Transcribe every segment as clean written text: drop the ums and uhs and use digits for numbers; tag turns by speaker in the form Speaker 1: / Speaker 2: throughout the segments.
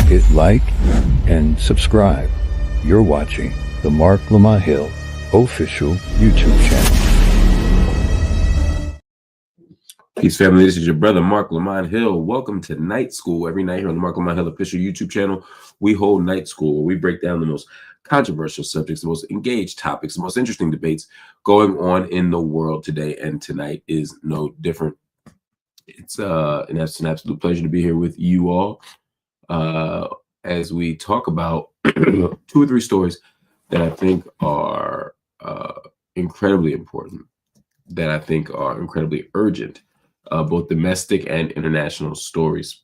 Speaker 1: Hit like and subscribe. You're watching the Marc Lamont Hill official YouTube channel.
Speaker 2: Peace, family. This is your brother, Marc Lamont Hill. Welcome to Night School. Every night here on the Marc Lamont Hill official YouTube channel, we hold Night School, where we break down the most controversial subjects, the most engaged topics, the most interesting debates going on in the world today. And tonight is no different. It's an absolute pleasure to be here with you all as we talk about 2 or 3 stories that I think are incredibly important, that I think are incredibly urgent. Both domestic and international stories.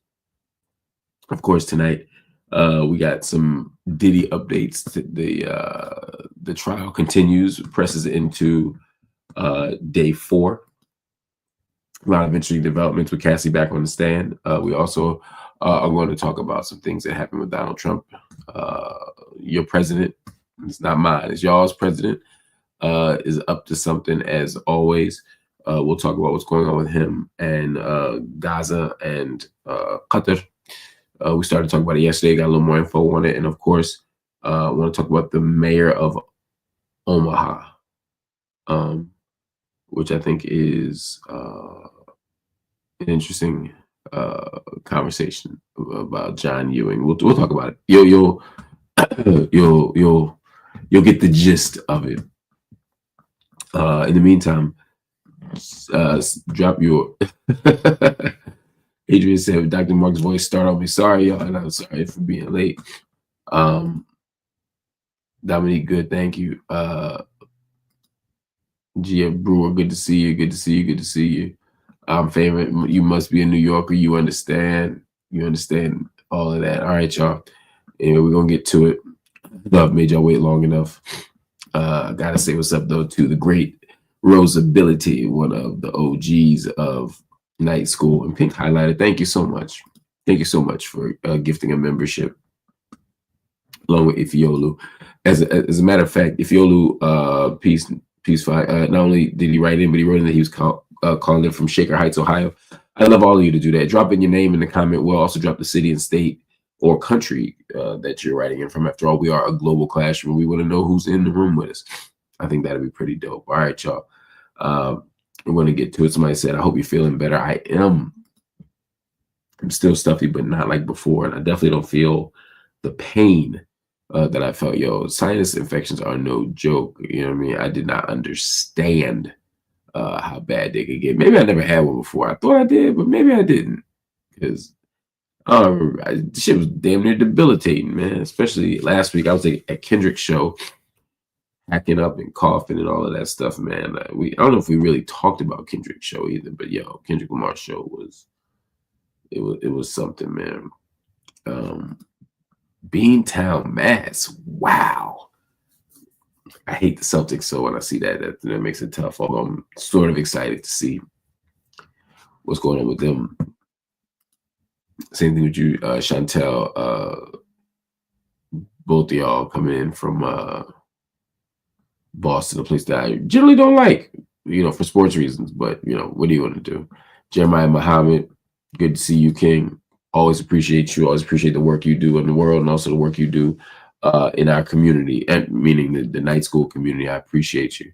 Speaker 2: Of course, tonight we got some Diddy updates. The trial continues, presses into day 4. A lot of interesting developments with Cassie back on the stand. We also are going to talk about some things that happened with Donald Trump. Your president, it's not mine, it's y'all's president, is up to something as always. We'll talk about what's going on with him and Gaza and Qatar. We started talking about it yesterday, got a little more info on it. And of course, I want to talk about the mayor of Omaha, which I think is an interesting conversation about John Ewing. We'll talk about it. You'll get the gist of it. In the meantime, drop your Adrian said Dr. Mark's voice start on me. Sorry, y'all, and I'm sorry for being late. Dominique, good, thank you. Gia Brewer, good to see you, good to see you, good to see you. Favorite, you must be a New Yorker, you understand all of that. All right, y'all. Anyway, we're gonna get to it. I've made y'all wait long enough. Gotta say what's up though to the great Rosability, one of the OGs of Night School, and Pink Highlighter. Thank you so much. Thank you so much for gifting a membership, along with Ifiolu. As a matter of fact, Ifiolu, peace fire. Not only did he write in, but he wrote in that he was calling in from Shaker Heights, Ohio. I love all of you to do that. Drop in your name in the comment. We'll also drop the city and state or country that you're writing in from. After all, we are a global classroom. We want to know who's in the room with us. I think that'd be pretty dope. All right, y'all. We're going to get to it. Somebody said, I hope you're feeling better. I am. I'm still stuffy, but not like before. And I definitely don't feel the pain that I felt. Yo, sinus infections are no joke. You know what I mean? I did not understand how bad they could get. Maybe I never had one before. I thought I did, but maybe I didn't. Because shit was damn near debilitating, man. Especially last week. I was at Kendrick's show, hacking up and coughing and all of that stuff, man. I don't know if we really talked about Kendrick's show either, but yo, Kendrick Lamar's show was something, man. Beantown, Mass. Wow. I hate the Celtics, so when I see that makes it tough. Although I'm sort of excited to see what's going on with them. Same thing with you, Chantel. Both of y'all coming in from Boston, a place that I generally don't like, for sports reasons. But what do you want to do? Jeremiah Muhammad, good to see you, King. Always appreciate you. Always appreciate the work you do in the world, and also the work you do in our community, and meaning the Night School community. I appreciate you.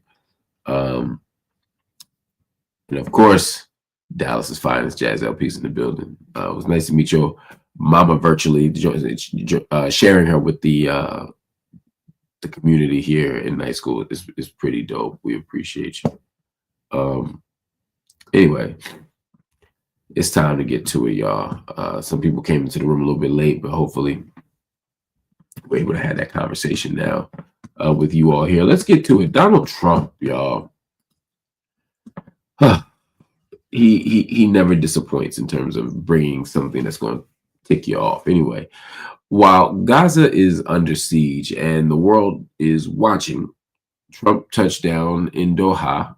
Speaker 2: And of course, Dallas's finest Jazz LPs in the building. It was nice to meet your mama virtually, sharing her with the community here in Night School is pretty dope. We appreciate you. Anyway, it's time to get to it, y'all. Some people came into the room a little bit late, but hopefully we're able to have that conversation now with you all here. Let's get to it. Donald Trump, y'all. He never disappoints in terms of bringing something that's going to tick you off. Anyway, while Gaza is under siege and the world is watching, Trump touched down in Doha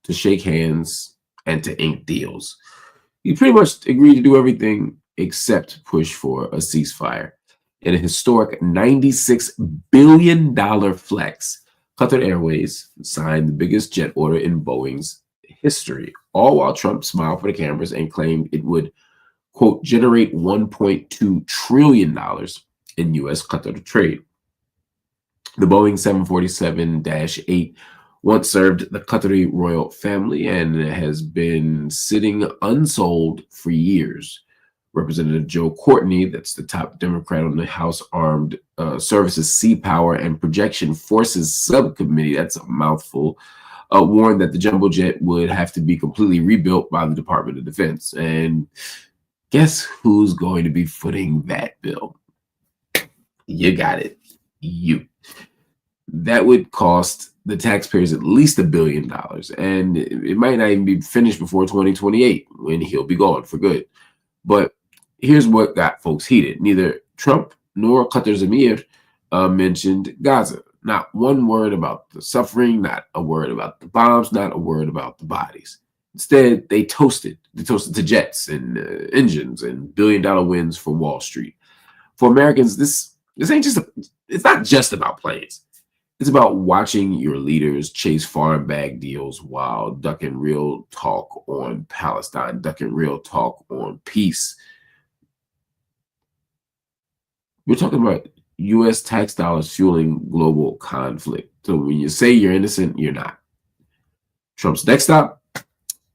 Speaker 2: to shake hands and to ink deals. He pretty much agreed to do everything except push for a ceasefire. In a historic $96 billion flex, Qatar Airways signed the biggest jet order in Boeing's history, all while Trump smiled for the cameras and claimed it would, quote, generate $1.2 trillion in U.S. Qatar trade. The Boeing 747-8 once served the Qatari royal family and has been sitting unsold for years. Representative Joe Courtney, that's the top Democrat on the House Armed Services Sea Power and Projection Forces Subcommittee, that's a mouthful, warned that the jumbo jet would have to be completely rebuilt by the Department of Defense. And guess who's going to be footing that bill? You got it. You. That would cost the taxpayers at least $1 billion. And it might not even be finished before 2028 when he'll be gone for good. But here's what got folks heated. Neither Trump nor Qatar's Emir mentioned Gaza. Not one word about the suffering, not a word about the bombs, not a word about the bodies. Instead, they toasted. They toasted to jets and engines and billion-dollar wins for Wall Street. For Americans, this ain't just it's not just about planes. It's about watching your leaders chase foreign bag deals while ducking real talk on Palestine, ducking real talk on peace. We're talking about U.S. tax dollars fueling global conflict. So when you say you're innocent, you're not. Trump's next stop,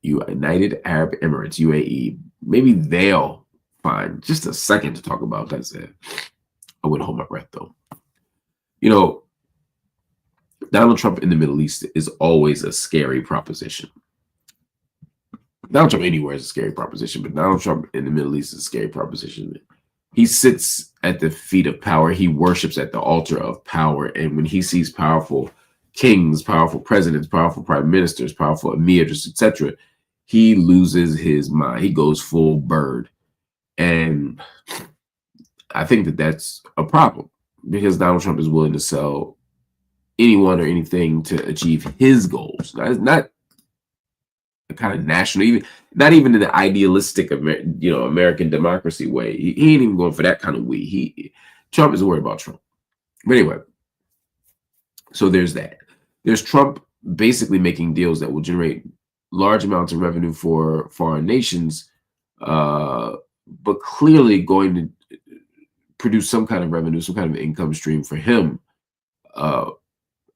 Speaker 2: United Arab Emirates, UAE. Maybe they'll find just a second to talk about that. I wouldn't hold my breath, though. You know, Donald Trump in the Middle East is always a scary proposition. Donald Trump anywhere is a scary proposition, but Donald Trump in the Middle East is a scary proposition. He sits at the feet of power. He worships at the altar of power. And when he sees powerful kings, powerful presidents, powerful prime ministers, powerful emirs, etc., he loses his mind. He goes full bird. And I think that that's a problem because Donald Trump is willing to sell anyone or anything to achieve his goals. Not a kind of national, not even in the idealistic, American democracy way. He ain't even going for that kind of we. Trump is worried about Trump. But anyway, so there's that. There's Trump basically making deals that will generate large amounts of revenue for foreign nations, but clearly going to produce some kind of revenue, some kind of income stream for him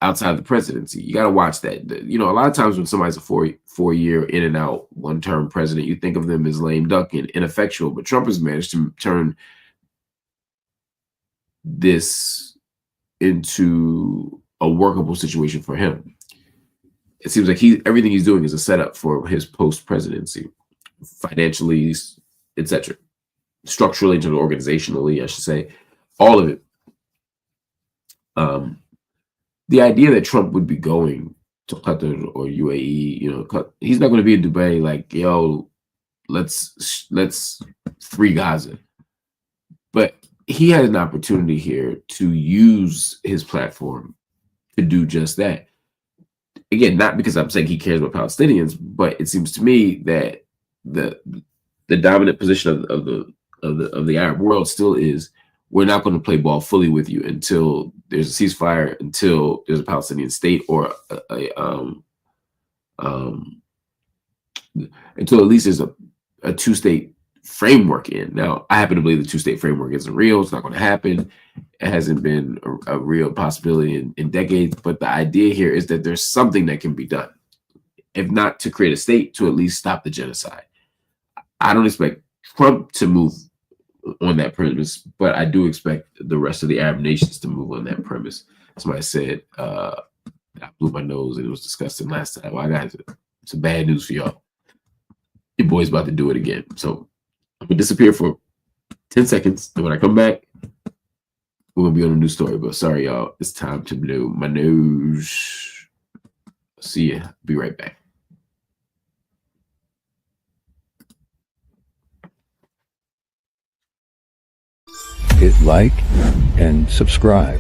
Speaker 2: outside the presidency. You got to watch that. A lot of times when somebody's a four-year in and out, one-term president, you think of them as lame duck and ineffectual, but Trump has managed to turn this into a workable situation for him. It seems like everything he's doing is a setup for his post-presidency, financially, etc., structurally, organizationally, I should say, all of it. The idea that Trump would be going to Qatar or UAE, he's not going to be in Dubai like, yo, let's free Gaza. But he had an opportunity here to use his platform to do just that. Again, not because I'm saying he cares about Palestinians, but it seems to me that the dominant position of the Arab world still is, we're not going to play ball fully with you until there's a ceasefire, until there's a Palestinian state, or until at least there's a two-state framework in. Now, I happen to believe the two-state framework isn't real. It's not going to happen. It hasn't been a real possibility in decades. But the idea here is that there's something that can be done, if not to create a state, to at least stop the genocide. I don't expect Trump to move on that premise, but I do expect the rest of the Arab nations to move on that premise. Somebody said, I blew my nose and it was disgusting last time. Well, I got some bad news for y'all. Your boy's about to do it again. So I'm going to disappear for 10 seconds. And when I come back, we're going to be on a new story. But sorry, y'all. It's time to blow my nose. See ya. Be right back.
Speaker 1: Hit like and subscribe.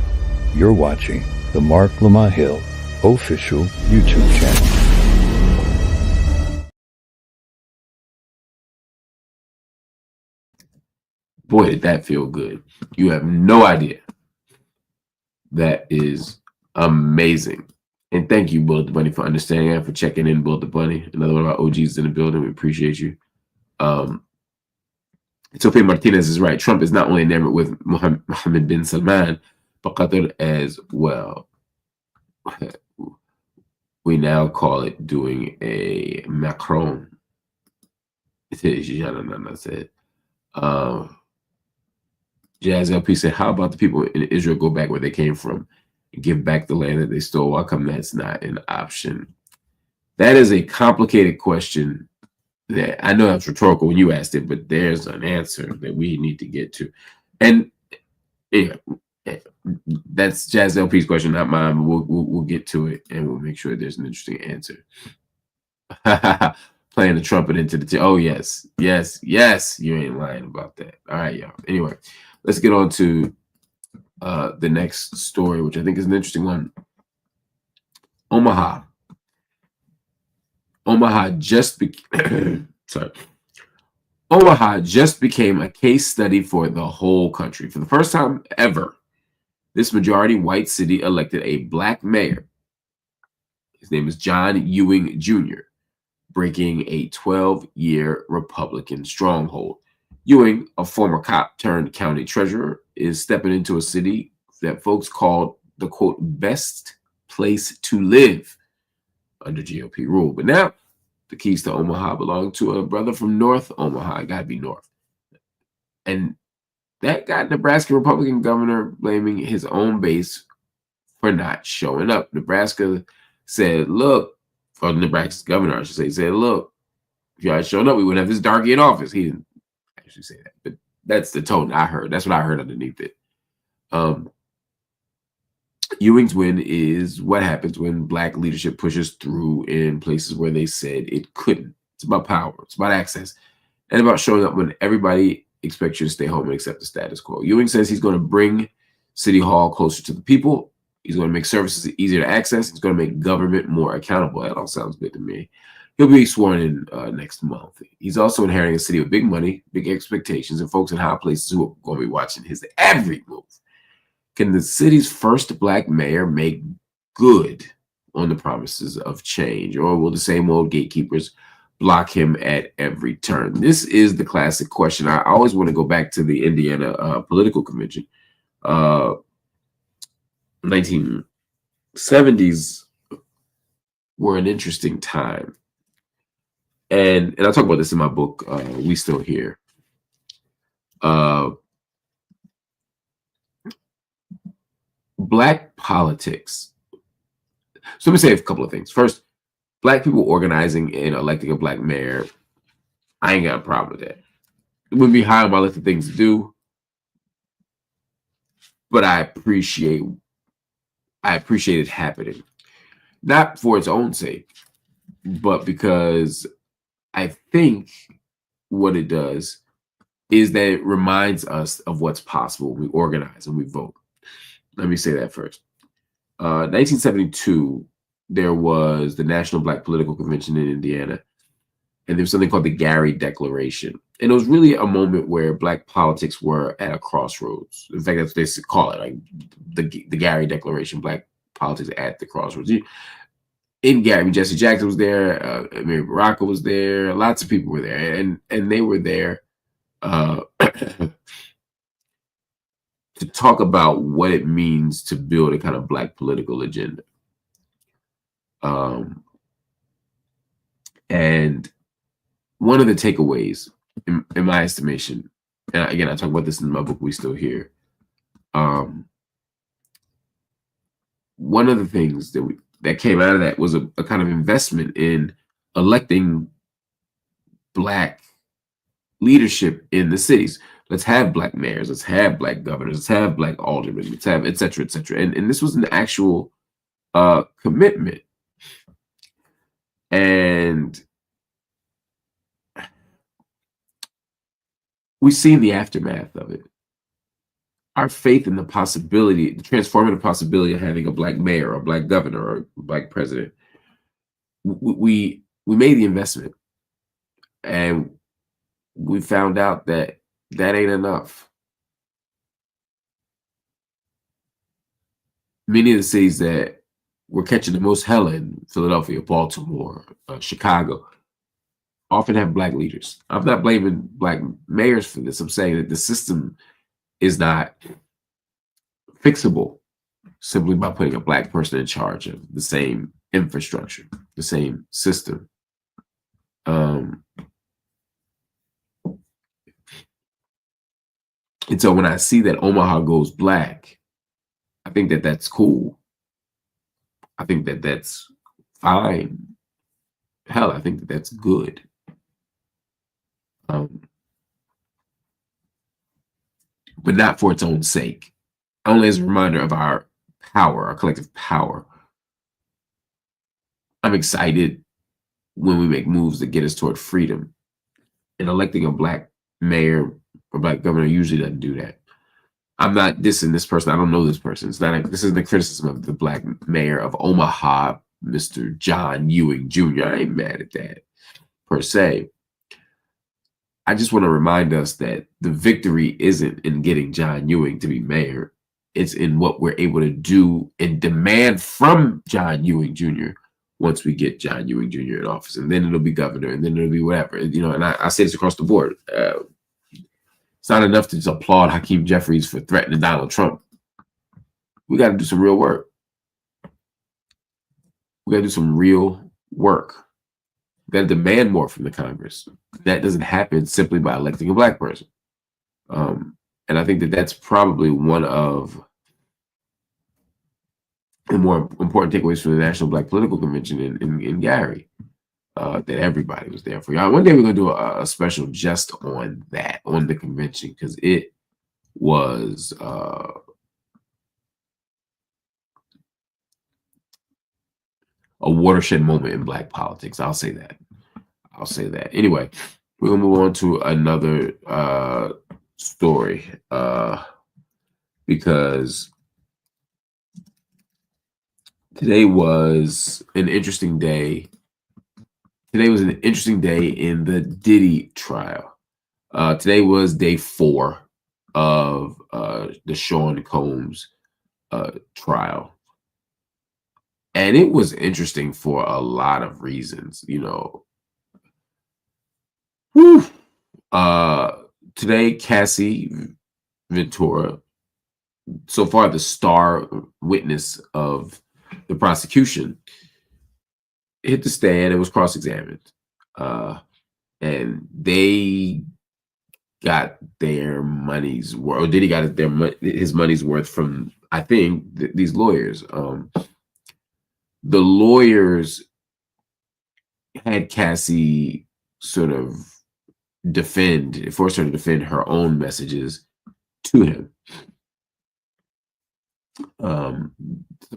Speaker 1: You're watching the Marc Lamont Hill official YouTube channel.
Speaker 2: Boy, did that feel good. You have no idea. That is amazing. And thank you, Bullet the Bunny, for understanding and for checking in, Bullet the Bunny. Another one of our OGs in the building. We appreciate you. Sophie Martinez is right. Trump is not only enamored with Mohammed bin Salman, but Qatar as well. We now call it doing a Macron. Said. Jazz LP said, how about the people in Israel go back where they came from and give back the land that they stole? How come that's not an option? That is a complicated question that I know that's rhetorical when you asked it, but there's an answer that we need to get to. And yeah, that's Jazz LP's question, not mine. We'll get to it and we'll make sure there's an interesting answer. Playing the trumpet into the oh yes, you ain't lying about that. All right, y'all. Anyway, let's get on to the next story, which I think is an interesting one. Omaha just Omaha just became a case study for the whole country. For the first time ever, this majority white city elected a black mayor. His name is John Ewing Jr., breaking a 12-year Republican stronghold. Ewing, a former cop turned county treasurer, is stepping into a city that folks called the, quote, best place to live under GOP rule. But now the keys to Omaha belong to a brother from North Omaha. It got to be North. And that got Nebraska Republican governor blaming his own base for not showing up. Nebraska said, look, or Nebraska's governor, I should say, said, look, if y'all had shown up, we wouldn't have this darky in office. He didn't actually say that, but that's the tone I heard. That's what I heard underneath it. Ewing's win is what happens when black leadership pushes through in places where they said it couldn't. It's about power. It's about access. And about showing up when everybody expects you to stay home and accept the status quo. Ewing says he's going to bring City Hall closer to the people. He's going to make services easier to access. He's going to make government more accountable. That all sounds good to me. He'll be sworn in next month. He's also inheriting a city with big money, big expectations, and folks in high places who are going to be watching his every move. Can the city's first black mayor make good on the promises of change, or will the same old gatekeepers block him at every turn? This is the classic question. I always want to go back to the Indiana political convention. 1970s were an interesting time. And I talk about this in my book, We Still Here. Black politics. So let me say a couple of things. First, black people organizing and electing a black mayor, I ain't got a problem with that. It wouldn't be high on my list of things to do, but I appreciate it happening. Not for its own sake, but because I think what it does is that it reminds us of what's possible when we organize and we vote. Let me say that first. 1972, there was the National Black Political Convention in Indiana, and there was something called the Gary Declaration. And it was really a moment where black politics were at a crossroads. In fact, that's what they call it, like the Gary Declaration, black politics at the crossroads. In Gary, Jesse Jackson was there, Mary Baraka was there, lots of people were there, and they were there to talk about what it means to build a kind of black political agenda. And one of the takeaways, in my estimation, and again, I talk about this in my book, We Still Here. One of the things that came out of that was a kind of investment in electing black leadership in the cities. Let's have black mayors, let's have black governors, let's have black aldermen, let's have et cetera, et cetera. And this was an actual commitment. And we've seen the aftermath of it. Our faith in the possibility, the transformative possibility of having a black mayor or a black governor or a black president, we made the investment, and we found out that ain't enough. Many of the cities that were catching the most hell in, Philadelphia, Baltimore, Chicago, often have black leaders. I'm not blaming black mayors for this. I'm saying that the system is not fixable simply by putting a black person in charge of the same infrastructure, the same system. And so when I see that Omaha goes black, I think that that's cool. I think that that's fine. Hell, I think that that's good. But not for its own sake. Only as a reminder of our power, our collective power. I'm excited when we make moves that get us toward freedom. And electing a black mayor or black governor usually doesn't do that. I'm not dissing this person. I don't know this person. This isn't a criticism of the black mayor of Omaha, Mr. John Ewing Jr. I ain't mad at that per se. I just want to remind us that the victory isn't in getting John Ewing to be mayor. It's in what we're able to do and demand from John Ewing Jr. once we get John Ewing Jr. in office. And then it'll be governor, and then it'll be whatever. And I say this across the board. It's not enough to just applaud Hakeem Jeffries for threatening Donald Trump. We got to do some real work. We got to do some real work. We got to demand more from the Congress. That doesn't happen simply by electing a black person. And I think that that's probably one of the more important takeaways from the National Black Political Convention in Gary. That everybody was there for. Y'all, one day we're going to do a special just on that, on the convention, because it was a watershed moment in black politics. I'll say that. Anyway, we're going to move on to another story because today was an interesting day. Today was an interesting day in the Diddy trial. Today was day 4 of the Sean Combs trial. And it was interesting for a lot of reasons, Today, Cassie Ventura, so far the star witness of the prosecution, hit the stand and was cross-examined. And they got their money's worth, or Diddy got his money's worth from, I think, these lawyers. The lawyers had Cassie sort of forced her to defend her own messages to him. Some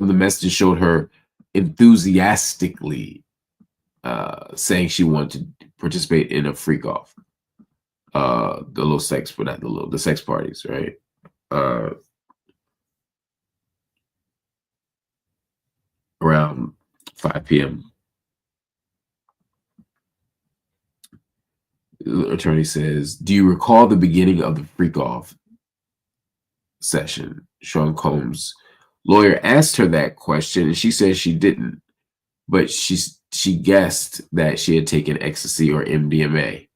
Speaker 2: of the messages showed her enthusiastically saying she wanted to participate in a freak off, the sex parties, right? Around 5 p.m. The attorney says, "Do you recall the beginning of the freak off session?" Sean Combs' lawyer asked her that question, and she says she didn't, but she guessed that she had taken ecstasy or MDMA.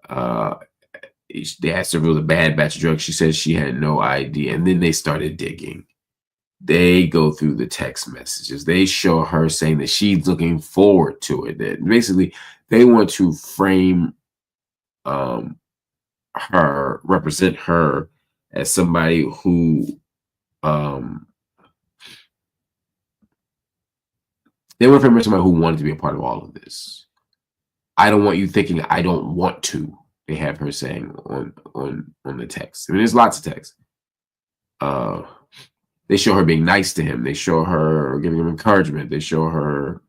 Speaker 2: They asked her if it was a bad batch of drugs. She says she had no idea, and then they started digging. They go through the text messages. They show her saying that she's looking forward to it. That basically they want to frame represent her as somebody who they want to frame her as somebody who wanted to be a part of all of this. I don't want you thinking I don't want to. They have her saying on the text. I mean, there's lots of text. They show her being nice to him. They show her giving him encouragement. They show her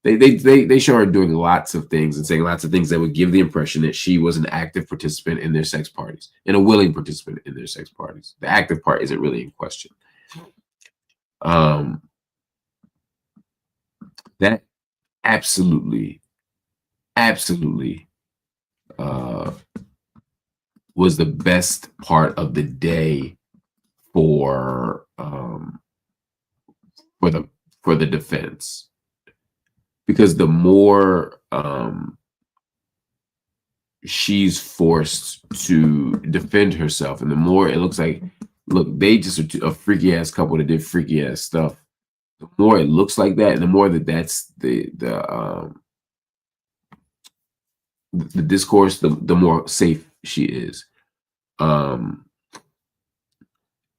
Speaker 2: they show her doing lots of things and saying lots of things that would give the impression that she was an active participant in their sex parties and a willing participant in their sex parties. The active part isn't really in question. That absolutely was the best part of the day for the defense, because the more she's forced to defend herself. And the more it looks like, look, they just are a freaky ass couple that did freaky ass stuff. The more it looks like that, and the more that that's the discourse, the more safe she is.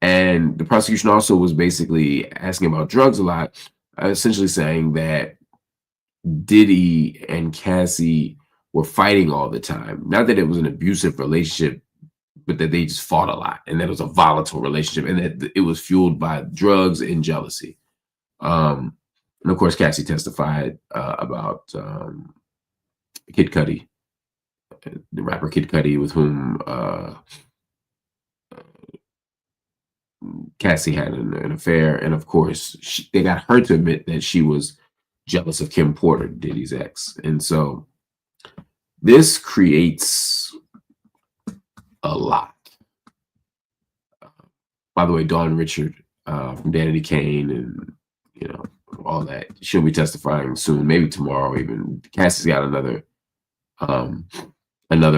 Speaker 2: And the prosecution also was basically asking about drugs a lot, essentially saying that Diddy and Cassie were fighting all the time. Not that it was an abusive relationship, but that they just fought a lot, and that it was a volatile relationship, and that it was fueled by drugs and jealousy. And of course, Cassie testified about Kid Cudi, the rapper Kid Cudi, with whom Cassie had an affair. And of course, they got her to admit that she was jealous of Kim Porter, Diddy's ex. And so this creates a lot. By the way, Dawn Richard from Danity Kane and, you know, all that, she'll be testifying soon, maybe tomorrow even. Cassie's got another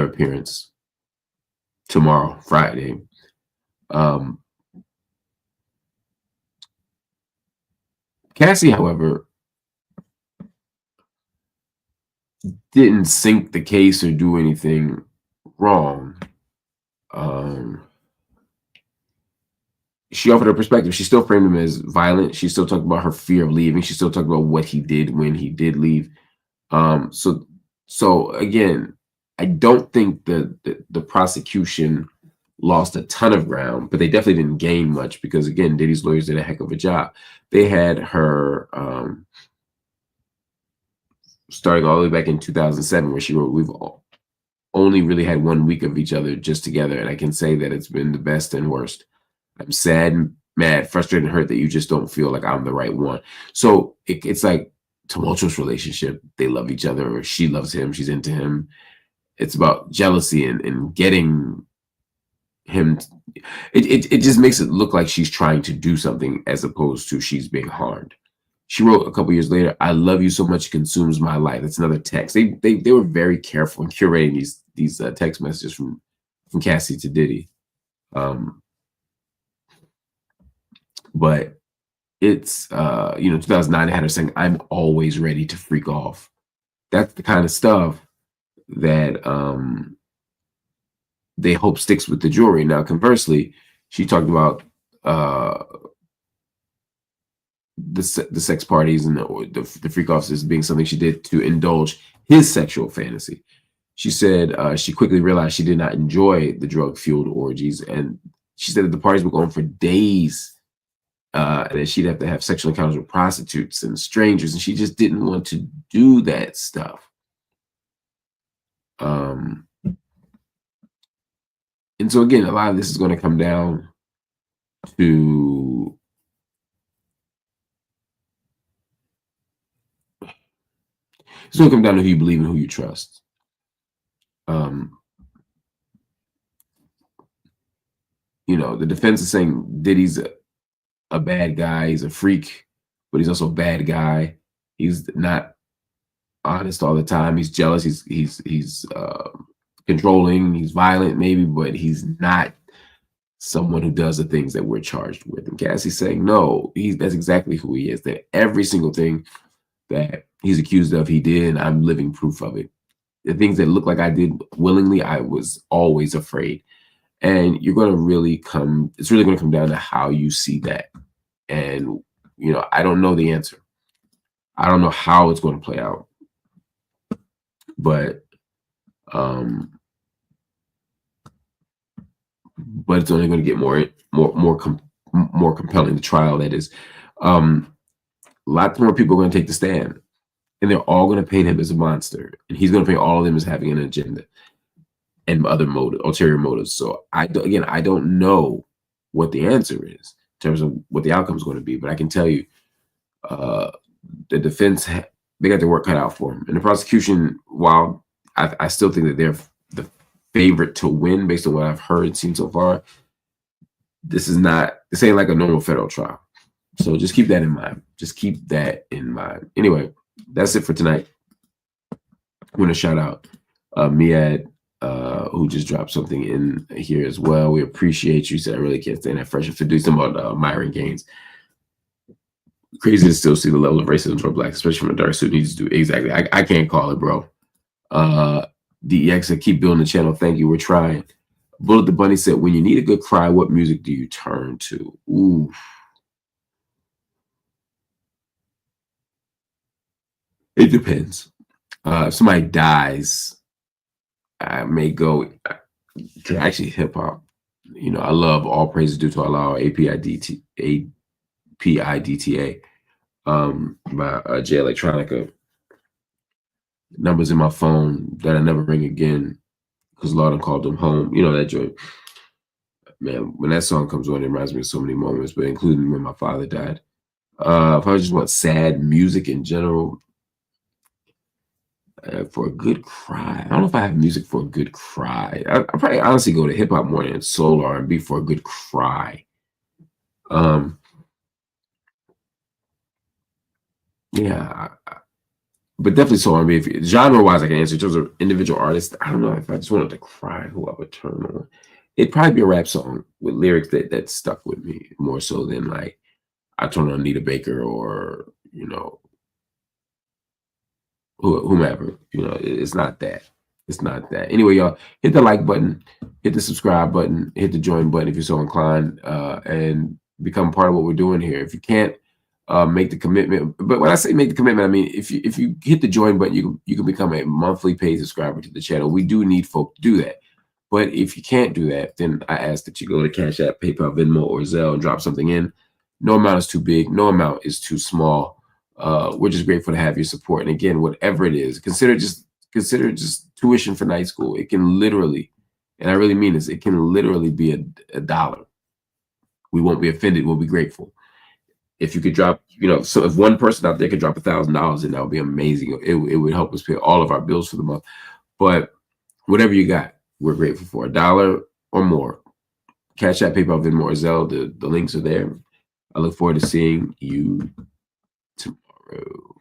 Speaker 2: appearance tomorrow, Friday. Cassie, however, didn't sink the case or do anything wrong. She offered her perspective. She still framed him as violent. She still talked about her fear of leaving. She still talked about what he did when he did leave. So again, I don't think the prosecution lost a ton of ground, but they definitely didn't gain much because, again, Diddy's lawyers did a heck of a job. They had her starting all the way back in 2007, where she wrote, "We've only really had 1 week of each other just together, and I can say that it's been the best and worst. I'm sad, mad, frustrated, and hurt that you just don't feel like I'm the right one." So it's like tumultuous relationship. They love each other, or she loves him, she's into him. It's about jealousy and getting him. It just makes it look like she's trying to do something as opposed to she's being harmed. She wrote a couple years later, "I love you so much it consumes my life." That's another text. They were very careful in curating these text messages from Cassie to Diddy. But it's 2009, they had her saying, "I'm always ready to freak off." That's the kind of stuff that they hope sticks with the jury. Now, conversely, she talked about the sex parties and the freak offs as being something she did to indulge his sexual fantasy. She said she quickly realized she did not enjoy the drug-fueled orgies, and she said that the parties were going for days, and that she'd have to have sexual encounters with prostitutes and strangers, and she just didn't want to do that stuff. And so again, a lot of this is going to come down to who you believe and who you trust. The defense is saying Diddy's a bad guy. He's a freak, but he's also a bad guy. He's not honest all the time. He's jealous. He's controlling. He's violent, maybe, but he's not someone who does the things that we're charged with. And Cassie's saying, no, that's exactly who he is. That every single thing that he's accused of, he did, and I'm living proof of it. The things that look like I did willingly, I was always afraid. And it's really going to come down to how you see that. And, I don't know the answer. I don't know how it's going to play out. But it's only going to get more compelling, the trial, that is. Lots more people are going to take the stand, and they're all going to paint him as a monster, and he's going to paint all of them as having an agenda and other ulterior motives. So I don't know what the answer is in terms of what the outcome is going to be, but I can tell you, the defense, they got their work cut out for them, and the prosecution, while I still think that they're the favorite to win based on what I've heard and seen so far, this ain't like a normal federal trial. So just keep that in mind. Just keep that in mind. Anyway, that's it for tonight. I want to shout out Miad who just dropped something in here as well. We appreciate you. Said I really can't stand that fresh and do something about Myron Gaines. Crazy to still see the level of racism toward blacks, especially from a dark suit. Needs to do exactly. I can't call it, bro. DEX said, keep building the channel. Thank you. We're trying. Bullet the Bunny said, when you need a good cry, what music do you turn to? Ooh. It depends. If somebody dies, I may go to actually hip hop. You know, I love All Praises Due to Allah, APIDTA by Jay Electronica. Numbers in my phone that I never ring again because Lord called them home. You know that joint. Man, when that song comes on, it reminds me of so many moments, but including when my father died. If I just want sad music in general, for a good cry, I don't know if I have music for a good cry. I probably honestly go to hip hop more than soul R&B for a good cry. Yeah, but definitely soul R&B. Genre-wise, I can answer. In terms of individual artists, I don't know if I just wanted to cry, who I would turn on. It'd probably be a rap song with lyrics that stuck with me more so than like I turn on Anita Baker or, you know, whomever. You know, it's not that. It's not that. Anyway, y'all, hit the like button, hit the subscribe button, hit the join button if you're so inclined, and become part of what we're doing here. If you can't make the commitment, but when I say make the commitment, I mean if you hit the join button, you can become a monthly paid subscriber to the channel. We do need folk to do that. But if you can't do that, then I ask that you go to Cash App, PayPal, Venmo, or Zelle and drop something in. No amount is too big. No amount is too small. We're just grateful to have your support. And again, whatever it is, consider just tuition for night school. It can literally, and I really mean this, it can literally be a dollar. We won't be offended. We'll be grateful. If you could drop, you know, so if one person out there could drop $1,000, then that would be amazing. It would help us pay all of our bills for the month. But whatever you got, we're grateful for. $1 or more. Cash App, PayPal, Venmo, or Zelle. The links are there. I look forward to seeing you tomorrow.